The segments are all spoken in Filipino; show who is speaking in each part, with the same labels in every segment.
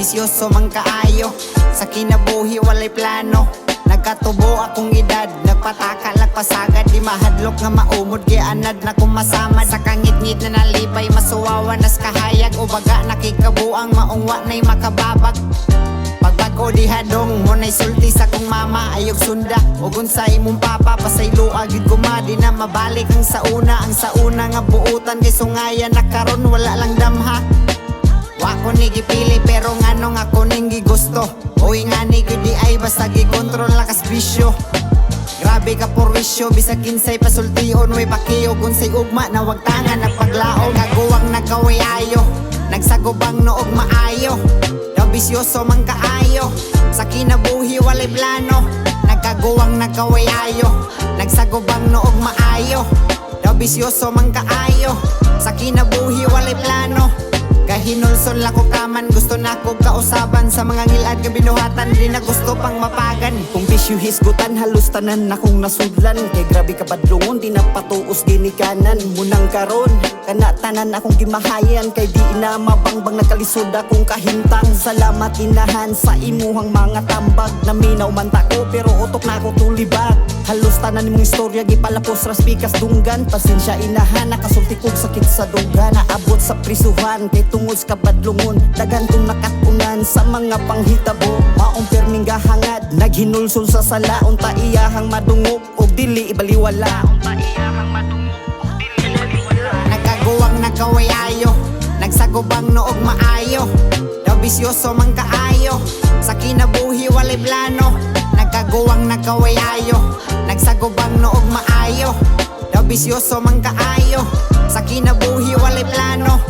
Speaker 1: bisyoso man kaayo. Sa kinabuhi walay plano, nagkatubo akong edad, nagpataka lagpasagad, di mahadlok nga maumod kay anad na kumasamad. Sa kangit-ngit na nalipay masuwawan nas kahayag, o baga nakikabuang maungwa na'y makababag. Pagbago di hadong mo na'y sulti sa kong mama, ayog sunda ugon sa imong papa, pasaylo agid gumadi na mabalik ang sauna. Ang sauna nga buutan kay sungaya na karon wala lang damha. Wako ni gipili pero ngano nga ko ning gigusto, uy nga ni gudi ay basta gikontrol lakas bisyo. Grabe ka porwisyo, bisag kinsay pasultion, way pakiyo kung say ugma na wag tangan nagpaglaog. Kaguwang nagkawayayo, nagsagubang noog maayo, daw bisyoso man kaayo. Sa kinabuhi walay plano, nagkaguwang nagkawayayo, nagsagubang noog maayo, daw bisyoso man kaayo. Sa kinabuhi walay plano, kahinulson lako kaman, gusto na ko kausaban. Sa mga ngilad nga binuhatan, di na gusto pang mapagan.
Speaker 2: Kung bisyo hisgutan, halos tanan akong nasudlan. Kay grabe ka badlungon, di na patuos ginikanan. Munang karon, kanatanan akong gimahayan. Kay di na mabangbang nagkalisod akong kahintang. Salamat inahan sa imuhang mga tambag. Naminaw man tako, pero utok na ako tulibag. Halos tanan mong istorya, gipalapos ras pikas dunggan. Pasensya inahan, nakasulti kong sakit sa duga. Naabot sa prisuhan, kay tungod sa kabadlungon. Dagan kong nakatunan sa mga panghitabo. Maong perming gahangad, naghinulson sa sala. Unta iyahang madungog, o dili ibaliwala.
Speaker 1: Nagkaguwang nagkawayayo, nagsagubang noog maayo, daw bisyoso man kaayo. Sa kinabuhi walay plano, nagkaguwang nagkawayayo, nagsagubang noog maayo, daw bisyoso man kaayo. Sa kinabuhi walay plano,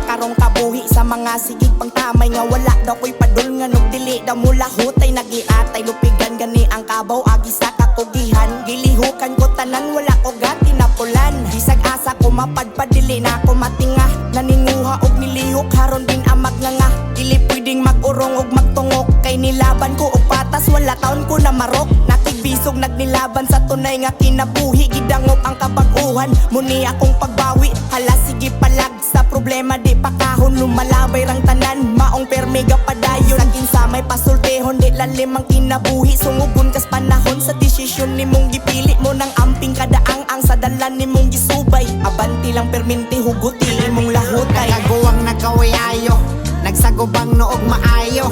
Speaker 3: karong kabuhi sa mga sigig pang tamay nga wala daw ko'y padul nga nugdili daw mula hutay nagiatay lupigan gani ang kabaw agi sa kakugihan. Gilihukan ko tanan wala ko gati na pulan, bisag asa ko mapadpadili na ako matinga. Naninguha og nilihok haron din amag nga dili pwedeng magurong og magtungok. Kay nilaban ko og patas wala taon ko na marok. Nakigbisog nagnilaban sa tunay nga kinabuhi, gidangop ang kabag-uhan muni akong pagbawi. Hala sige palag sa problema di pakahon, lumalabay rang tanan maong permega padayon. Sa kinsa may pasultehon di lalim ang kinabuhi, sungugon kas panahon sa desisyon nimong gipili mo nang amping kadaang ang sa dalan nimong gisubay. Abanti lang perminti huguti imong lahutay.
Speaker 1: nagkaguwang nagkawayayo, nagsagubang noog maayo,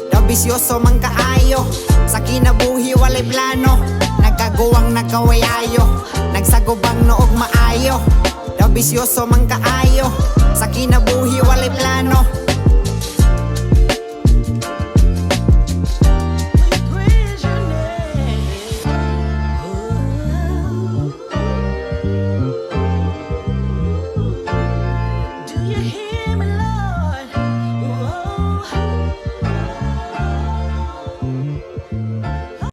Speaker 1: daw bisyoso man kaayo. Sa kinabuhi walay plano, nagkaguwang nagkawayayo, nagsagubang noog maayo, daw bisyoso man kaayo. Sa kinabuhi walay plano,